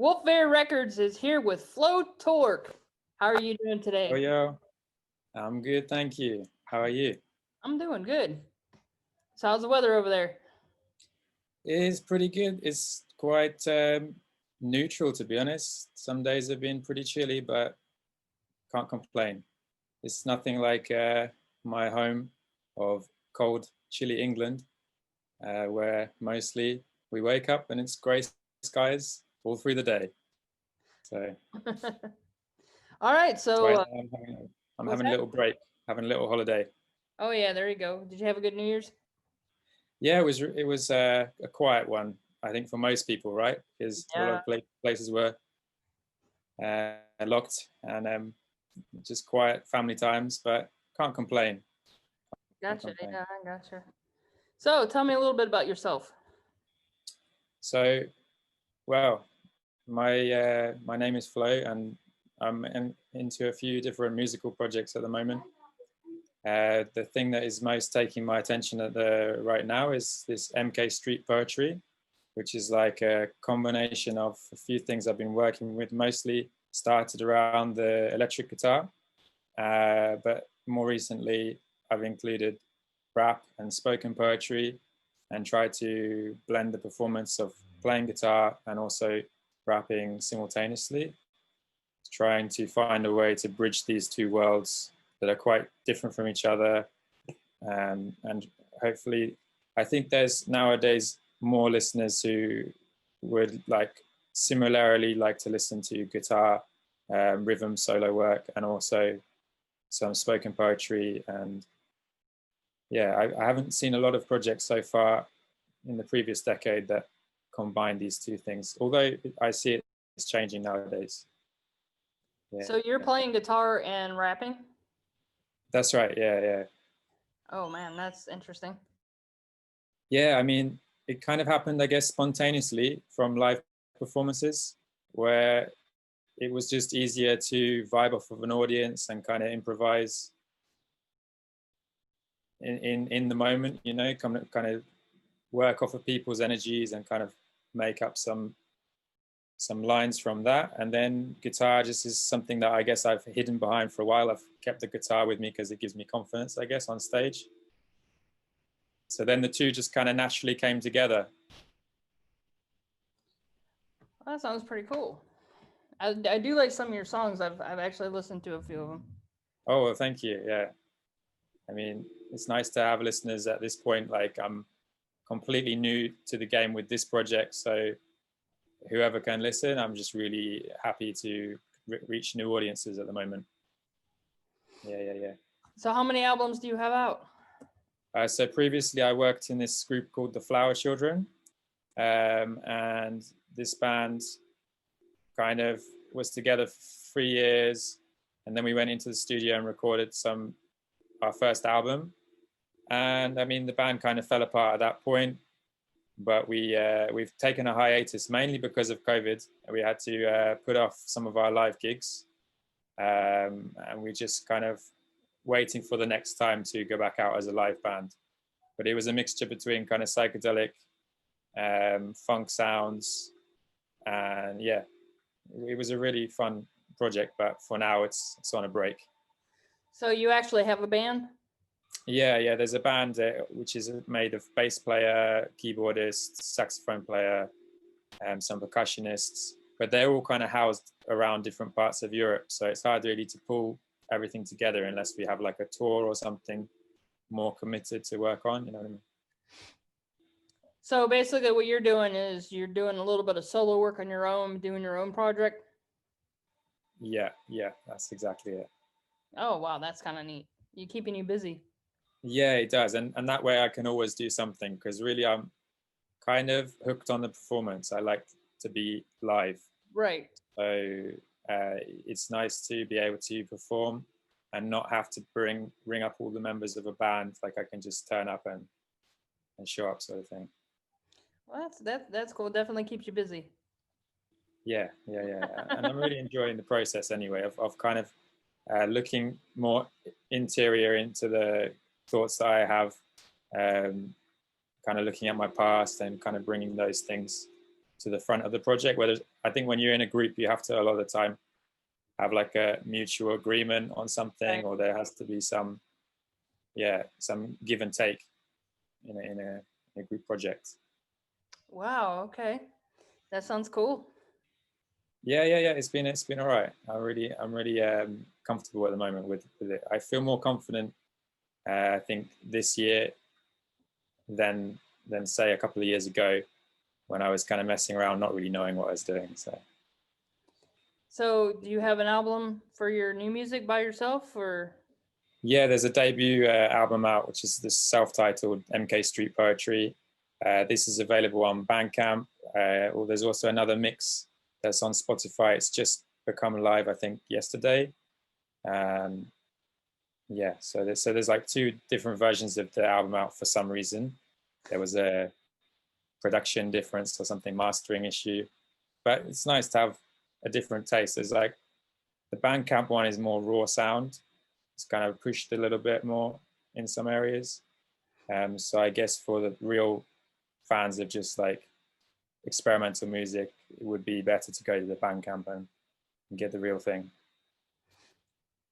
Wolf Bear Records is here with Flo Torq. How are you doing today? Oh, yo, I'm good, thank you. How are you? I'm doing good. So how's the weather over there? It is pretty good. It's quite neutral, to be honest. Some days have been pretty chilly, but can't complain. It's nothing like my home of cold, chilly England, where mostly we wake up and it's grey skies all through the day. So All right, right so now I'm what's having a that? little break, having a little holiday. Oh yeah, there you go. Did you have a good New Year's? Yeah, it was a quiet one, I think, for most people, right? Because a lot Yeah, of places were locked and just quiet family times, but can't complain. Can't gotcha. complain. Yeah, I gotcha. So tell me a little bit about yourself. So, well, my name is Flo, and into a few different musical projects at the moment. The thing that is most taking my attention at the right now is this MK Street Poetry, which is like a combination of a few things I've been working with, mostly started around the electric guitar, but more recently I've included rap and spoken poetry and tried to blend the performance of playing guitar and also rapping simultaneously, trying to find a way to bridge these two worlds that are quite different from each other. And hopefully, I think there's nowadays more listeners who would similarly like to listen to guitar, rhythm, solo work, and also some spoken poetry. And yeah, I haven't seen a lot of projects so far in the previous decade that combine these two things, although I see it's changing nowadays. Yeah, So you're playing guitar and rapping? that's right. Yeah. Oh man, that's interesting. Yeah, I mean, it kind of happened, I guess, spontaneously from live performances where it was just easier to vibe off of an audience and kind of improvise in the moment, kind of work off of people's energies and kind of make up some lines from that. And then guitar just is something that I guess I've hidden behind for a while. I've kept the guitar with me because it gives me confidence, I guess, on stage. So then the two just kind of naturally came together. Well, that sounds pretty cool. I do like some of your songs. I've actually listened to a few of them. Oh, well, thank you. Yeah. I mean, it's nice to have listeners at this point. Like, I'm completely new to the game with this project. So whoever can listen, I'm just really happy to reach new audiences at the moment. Yeah. So how many albums do you have out? So previously I worked in this group called the Flower Children. And this band kind of was together for 3 years. And then we went into the studio and recorded our first album. And I mean, the band kind of fell apart at that point, but we've taken a hiatus mainly because of COVID. We had to put off some of our live gigs, and we just kind of waiting for the next time to go back out as a live band. But it was a mixture between kind of psychedelic, funk sounds, and yeah, it was a really fun project. But for now, it's on a break. So you actually have a band? Yeah. There's a band which is made of bass player, keyboardist, saxophone player, some percussionists, but they're all kind of housed around different parts of Europe. So it's hard really to pull everything together unless we have like a tour or something more committed to work on. You know what I mean? So basically, what you're doing is you're doing a little bit of solo work on your own, doing your own project. Yeah, that's exactly it. Oh wow, that's kind of neat. You keeping you busy. Yeah, it does, and that way I can always do something because really I'm kind of hooked on the performance. I like to be live, Right. so it's nice to be able to perform and not have to ring up all the members of a band. Like I can just turn up and show up, sort of thing. Well, that's cool. Definitely keeps you busy. Yeah. And I'm really enjoying the process anyway of kind of looking more interior into the thoughts that I have, kind of looking at my past and kind of bringing those things to the front of the project. Whereas I think when you're in a group, you have to a lot of the time have like a mutual agreement on something, Right. or there has to be some give and take in a group project. Wow. Okay. That sounds cool. Yeah. It's been all right. I'm really comfortable at the moment with it. I feel more confident. I think this year than say a couple of years ago when I was kind of messing around, not really knowing what I was doing. So, do you have an album for your new music by yourself, or? Yeah, there's a debut album out, which is this self-titled MK Street Poetry. This is available on Bandcamp. There's also another mix that's on Spotify. It's just become live, I think, yesterday. Yeah, so there's like two different versions of the album out for some reason. There was a production difference or something, mastering issue, but it's nice to have a different taste. There's like the Bandcamp one is more raw sound. It's kind of pushed a little bit more in some areas. So I guess for the real fans of just like experimental music, it would be better to go to the Bandcamp and get the real thing.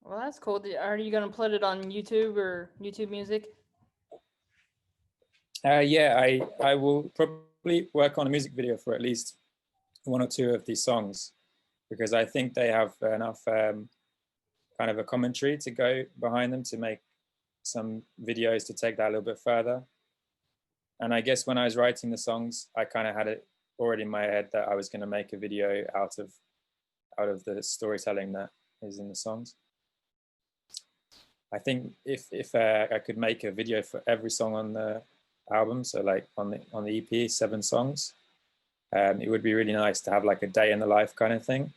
Well, that's cool. Are you gonna put it on YouTube or YouTube Music? Yeah, I will probably work on a music video for at least one or two of these songs because I think they have enough kind of a commentary to go behind them to make some videos to take that a little bit further. And I guess when I was writing the songs, I kind of had it already in my head that I was going to make a video out of the storytelling that is in the songs. I think if I could make a video for every song on the album, so like on the EP, 7 songs, it would be really nice to have like a day in the life kind of thing,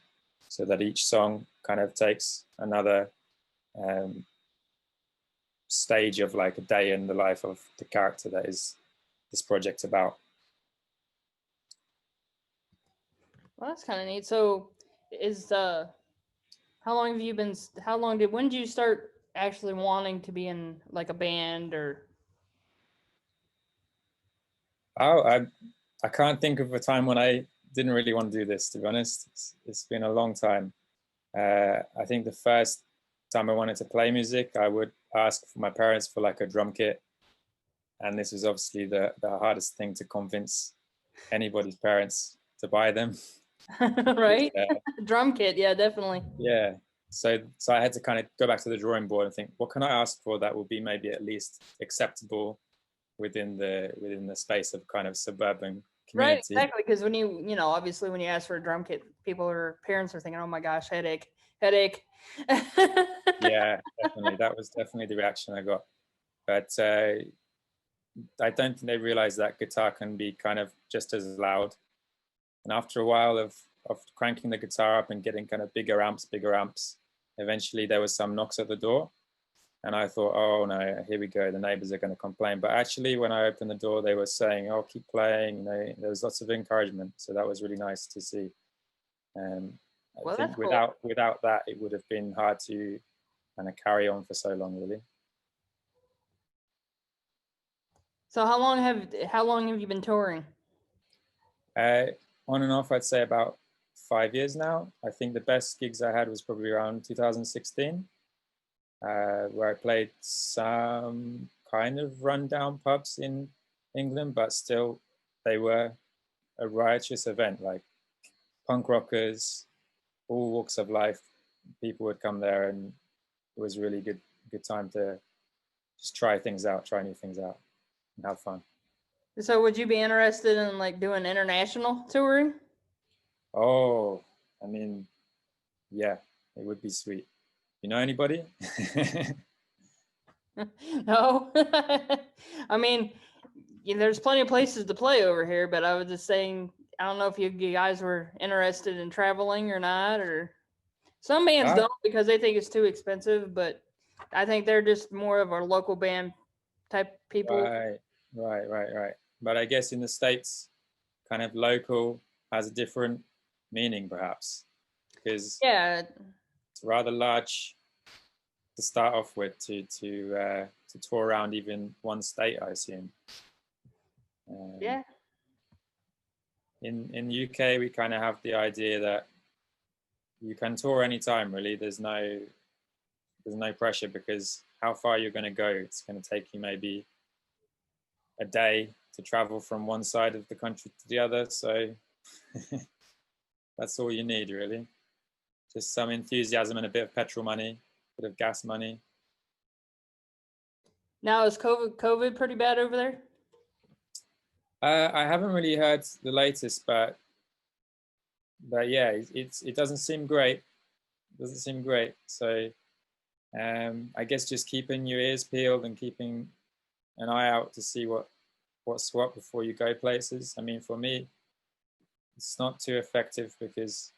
so that each song kind of takes another stage of like a day in the life of the character that is this project about. Well, that's kind of neat. So, is how long have you been? When did you start actually wanting to be in like a band or? Oh, I can't think of a time when I didn't really want to do this. To be honest, it's been a long time. I think the first time I wanted to play music, I would ask for my parents for like a drum kit, and this was obviously the hardest thing to convince anybody's parents to buy them. Right? Drum kit, yeah, definitely. Yeah. So I had to kind of go back to the drawing board and think, what can I ask for that will be maybe at least acceptable within the space of kind of suburban Right, community. exactly. Because when obviously when you ask for a drum kit, parents are thinking, "Oh my gosh, headache, headache." Yeah, definitely. That was definitely the reaction I got. But I don't think they realized that guitar can be kind of just as loud. And after a while of cranking the guitar up and getting kind of bigger amps, eventually there was some knocks at the door. And I thought, oh no, here we go. The neighbors are going to complain. But actually, when I opened the door, they were saying, oh, keep playing. There was lots of encouragement. So that was really nice to see. I Well, that's think cool. without that, it would have been hard to kind of carry on for so long, really. So how long have you been touring? Uh, on and off, I'd say about 5 years now. I think the best gigs I had was probably around 2016, where I played some kind of rundown pubs in England, but still they were a riotous event, like punk rockers, all walks of life. People would come there, and it was really good time to just try new things out, and have fun. So would you be interested in like doing international touring? Oh, I mean, yeah, it would be sweet. You know anybody? No. I mean, there's plenty of places to play over here, but I was just saying, I don't know if you guys were interested in traveling or not, or some bands Ah, don't because they think it's too expensive, but I think they're just more of our local band type people. right. But I guess in the States, kind of local has a different meaning, perhaps, because Yeah, it's rather large to start off with to tour around even one state, I assume. Um, yeah. in the UK, we kind of have the idea that you can tour anytime. Really, there's no pressure, because how far you're going to go, it's going to take you maybe a day to travel from one side of the country to the other. So that's all you need, really. Just some enthusiasm and a bit of petrol money, a bit of gas money. Now is COVID pretty bad over there? I haven't really heard the latest, but yeah, it doesn't seem great. It doesn't seem great. So I guess just keeping your ears peeled and keeping an eye out to see what's what before you go places. I mean, for me, it's not too effective because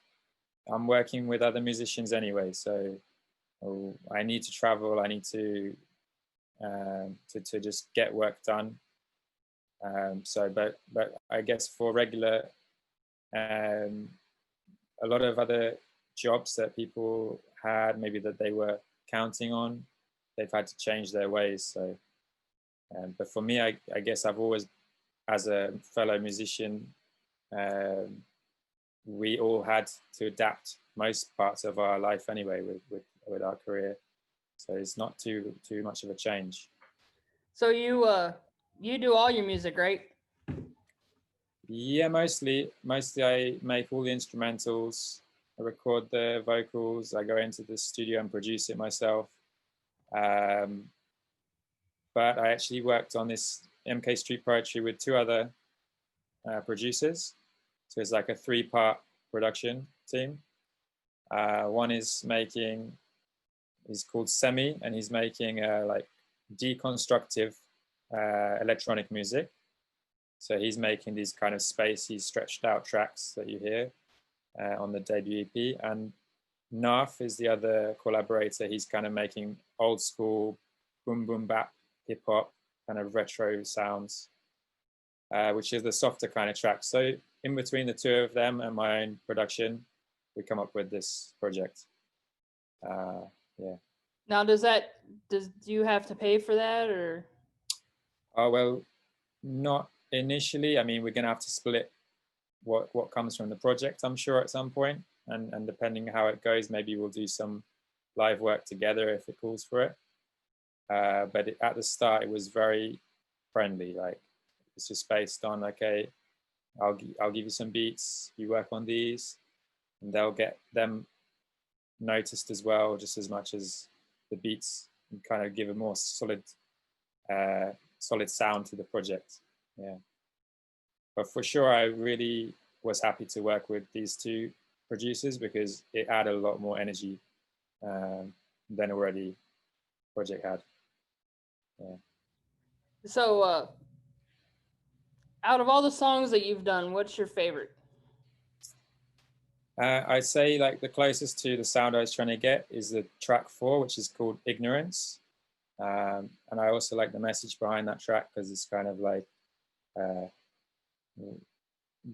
I'm working with other musicians anyway. So I need to travel. I need to just get work done. But I guess for regular, a lot of other jobs that people had, maybe that they were counting on, they've had to change their ways. So, but for me, I guess I've always, as a fellow musician, we all had to adapt most parts of our life anyway with our career. So it's not too much of a change. So you do all your music, right? Yeah, mostly I make all the instrumentals, I record the vocals, I go into the studio and produce it myself. Um, but I actually worked on this MK Street Poetry with two other producers. So it's like a 3-part production team. One is making, he's called Semi, and he's making like deconstructive electronic music. So he's making these kind of spacey, stretched out tracks that you hear on the debut EP. And Naf is the other collaborator. He's kind of making old school boom boom bap hip hop kind of retro sounds, which is the softer kind of track. So in between the two of them and my own production, we come up with this project. Yeah. Now do you have to pay for that or? Oh well, not initially. I mean, we're going to have to split what comes from the project, I'm sure, at some point, and depending how it goes, maybe we'll do some live work together if it calls for it. But at the start, it was very friendly. Like, it's just based on, okay, I'll give you some beats, you work on these, and they'll get them noticed as well, just as much as the beats, and kind of give a more solid sound to the project. Yeah. But for sure, I really was happy to work with these two producers because it added a lot more energy than already project had. Yeah. So out of all the songs that you've done, what's your favorite? I'd say like the closest to the sound I was trying to get is the track 4, which is called Ignorance. And I also like the message behind that track because it's kind of like,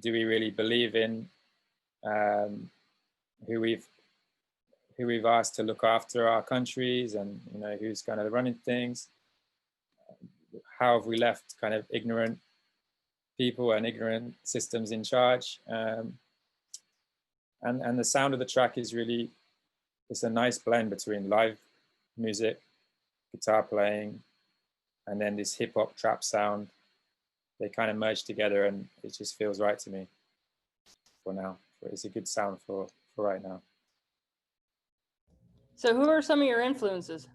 do we really believe in who we've asked to look after our countries, and who's kind of running things? How have we left kind of ignorant people and ignorant systems in charge? And the sound of the track is really, it's a nice blend between live music, guitar playing, and then this hip hop trap sound. They kind of merge together, and it just feels right to me for now. It's a good sound for right now. So who are some of your influences?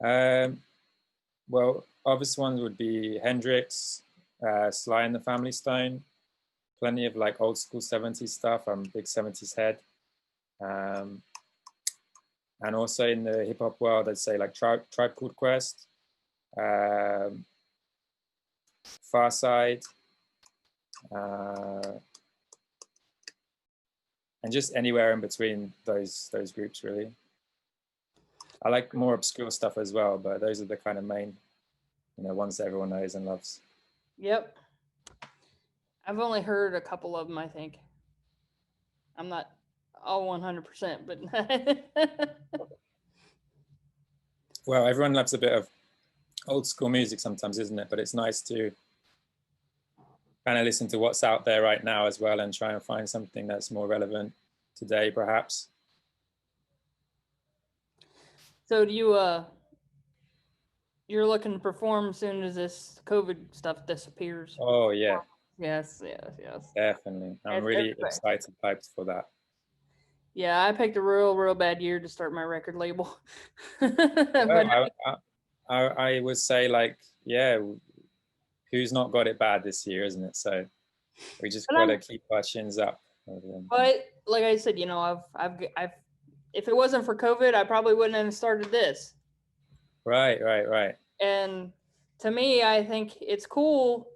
Well, obvious ones would be Hendrix, Sly and the Family Stone, plenty of like old school 70s stuff. I'm a big 70s head. And also in the hip hop world, I'd say like Tribe Called Quest, Far Side, and just anywhere in between those groups, really. I like more obscure stuff as well, but those are the kind of main, ones that everyone knows and loves. Yep. I've only heard a couple of them, I think. I'm not all 100%, but Well, everyone loves a bit of old school music sometimes, isn't it? But it's nice to kind of listen to what's out there right now as well, and try and find something that's more relevant today, perhaps. So do you you're looking to perform as soon as this COVID stuff disappears? Oh yeah, Yes, yes, yes. definitely. I'm As really everybody. excited, hyped for that. Yeah, I picked a real bad year to start my record label. But Well, I would say like, yeah, who's not got it bad this year, isn't it? So we just but got to I'm keep our chins up. but like I said, I've if it wasn't for COVID, I probably wouldn't have started this. Right, right, right. And to me, I think it's cool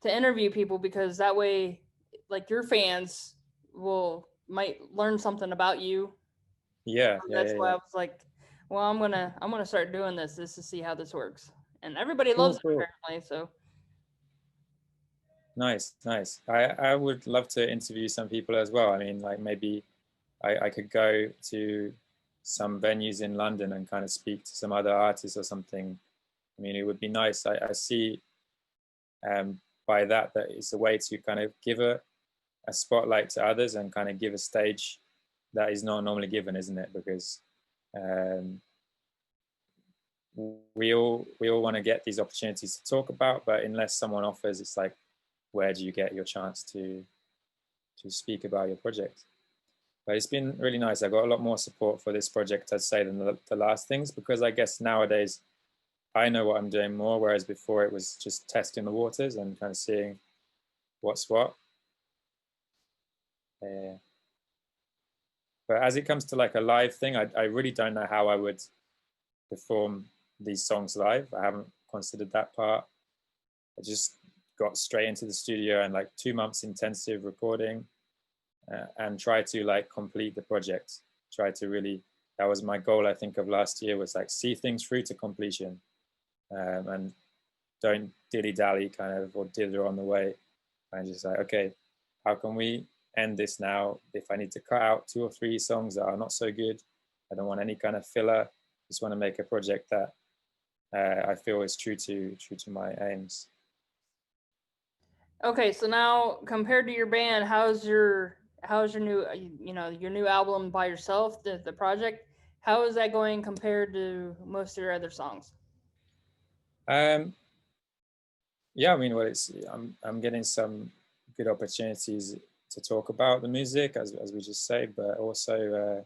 to interview people because that way, like your fans will might learn something about you. Yeah, yeah, That's yeah, why I yeah. was like, well, I'm gonna start doing this just to see how this works. And everybody loves Cool, it cool. apparently. So Nice, nice. I would love to interview some people as well. I mean, like maybe I could go to some venues in London and kind of speak to some other artists or something. I mean, it would be nice. I see um, by that it's a way to kind of give a spotlight to others and kind of give a stage that is not normally given, isn't it? Because um, we all want to get these opportunities to talk about, but unless someone offers, it's like, where do you get your chance to speak about your project? But it's been really nice. I got a lot more support for this project, I'd say, than the last things, because I guess nowadays I know what I'm doing more, whereas before it was just testing the waters and kind of seeing what's what. Uh, but as it comes to like a live thing, I really don't know how I would perform these songs live. I haven't considered that part. I just got straight into the studio and like 2 months intensive recording, and try to like complete the project. Try to really, that was my goal, I think, of last year, was like see things through to completion, and don't dilly dally kind of or dither on the way. And just like, okay, how can we end this now? If I need to cut out 2 or 3 songs that are not so good, I don't want any kind of filler. Just want to make a project that I feel is true to my aims. okay, so now compared to your band, how's your new your new album by yourself, the project? How is that going compared to most of your other songs? Um, yeah, I mean, well, I'm getting some good opportunities to talk about the music, as we just say, but also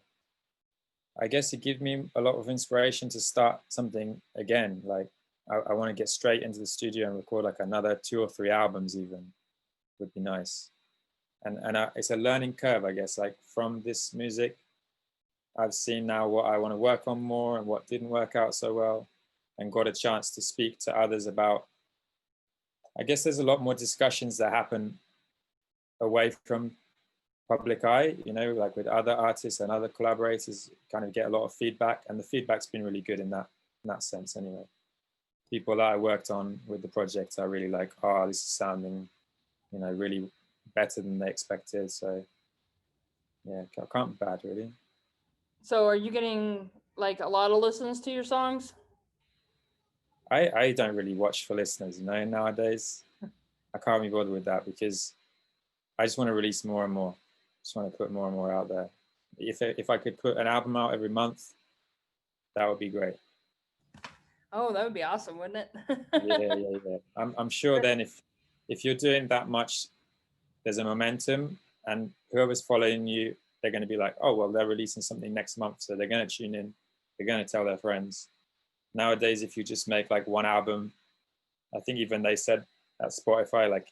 I guess it gives me a lot of inspiration to start something again. Like I want to get straight into the studio and record like another 2 or 3 albums, even would be nice. And it's a learning curve, I guess. Like from this music, I've seen now what I want to work on more and what didn't work out so well, and got a chance to speak to others about. I guess there's a lot more discussions that happen away from public eye, like with other artists and other collaborators, kind of get a lot of feedback, and the feedback's been really good in that sense. Anyway, people that I worked on with the project are really like, oh, this is sounding, really better than they expected. So yeah, can't be bad really. So are you getting like a lot of listens to your songs? I don't really watch for listeners, nowadays. I can't be bothered with that because I just want to release more and more. Just want to put more and more out there. If I could put an album out every month, that would be great. Oh, that would be awesome, wouldn't Yeah, it? yeah, yeah. I'm sure then if you're doing that much, there's a momentum, and whoever's following you, they're going to be like, oh well, they're releasing something next month, so they're going to tune in. They're going to tell their friends. Nowadays, if you just make like one album, I think even they said at Spotify, like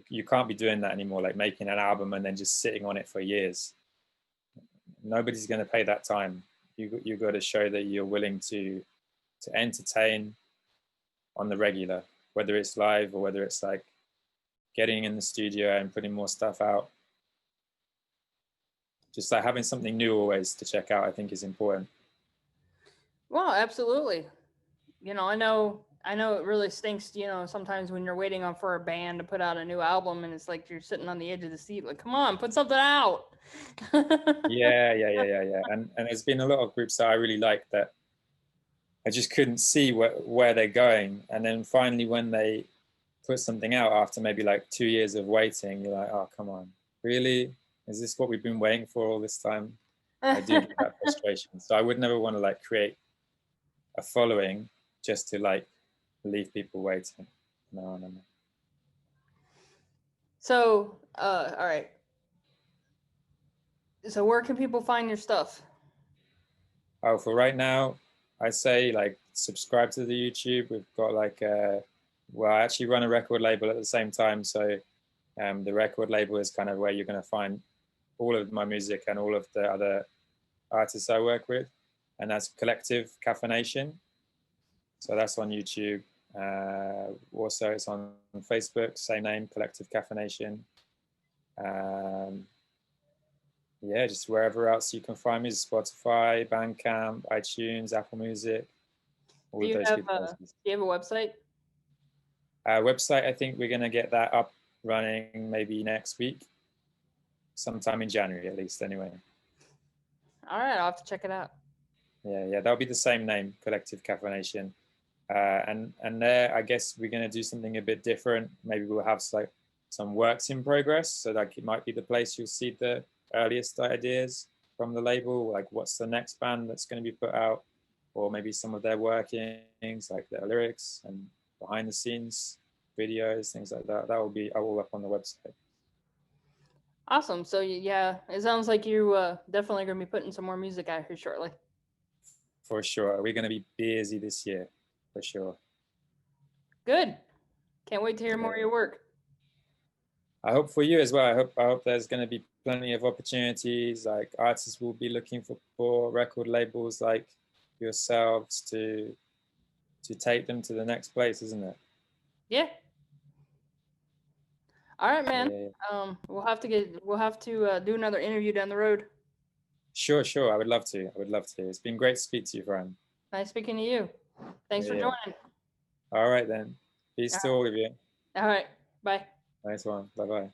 you can't be doing that anymore. Like making an album and then just sitting on it for years. Nobody's going to pay that time. You got to show that you're willing to entertain on the regular, whether it's live or whether it's like getting in the studio and putting more stuff out. Just like having something new always to check out, I think is important. Well, absolutely. I know it really stinks, sometimes when you're waiting on for a band to put out a new album and it's like you're sitting on the edge of the seat, like, come on, put something out. Yeah, yeah, yeah, yeah, yeah. And there's been a lot of groups that I really like that I just couldn't see where they're going. And then finally, when they put something out after maybe like 2 years of waiting, you're like, oh, come on, really? Is this what we've been waiting for all this time? I do get that frustration. So I would never want to like create a following just to like leave people waiting. No, no, no. So, all right. So, where can people find your stuff? Oh, for right now, I say like subscribe to the YouTube. We've got like well, I actually run a record label at the same time, so the record label is kind of where you're going to find all of my music and all of the other artists I work with, and that's Collective Caffeination. So that's on YouTube. Also, it's on Facebook, same name, Collective Caffeination. Yeah, just wherever else you can find me, Spotify, Bandcamp, iTunes, Apple Music, all Do of you those have good a places. Do you have a website? Website, I think we're going to get that up running maybe next week, sometime in January at least, anyway. All right, I'll have to check it out. Yeah, that'll be the same name, Collective Caffeination. And there, I guess we're going to do something a bit different. Maybe we'll have like some works in progress, so like it might be the place you'll see the earliest ideas from the label, like what's the next band that's going to be put out, or maybe some of their workings, like their lyrics and behind the scenes videos, things like that. That will be all up on the website. Awesome. So, yeah, it sounds like you definitely going to be putting some more music out here shortly. For sure. We're going to be busy this year, for sure. Good. Can't wait to hear more of Yeah. your work. I hope for you as well. I hope there's going to be plenty of opportunities. Like artists will be looking for record labels like yourselves to take them to the next place, isn't it? Yeah. All right, man. Yeah. We'll have to do another interview down the road. Sure. I would love to. It's been great to speak to you, Fran. Nice speaking to you. Thanks for Yeah. joining. All right then. Peace to all of you. All right. Bye. Nice one. Bye bye.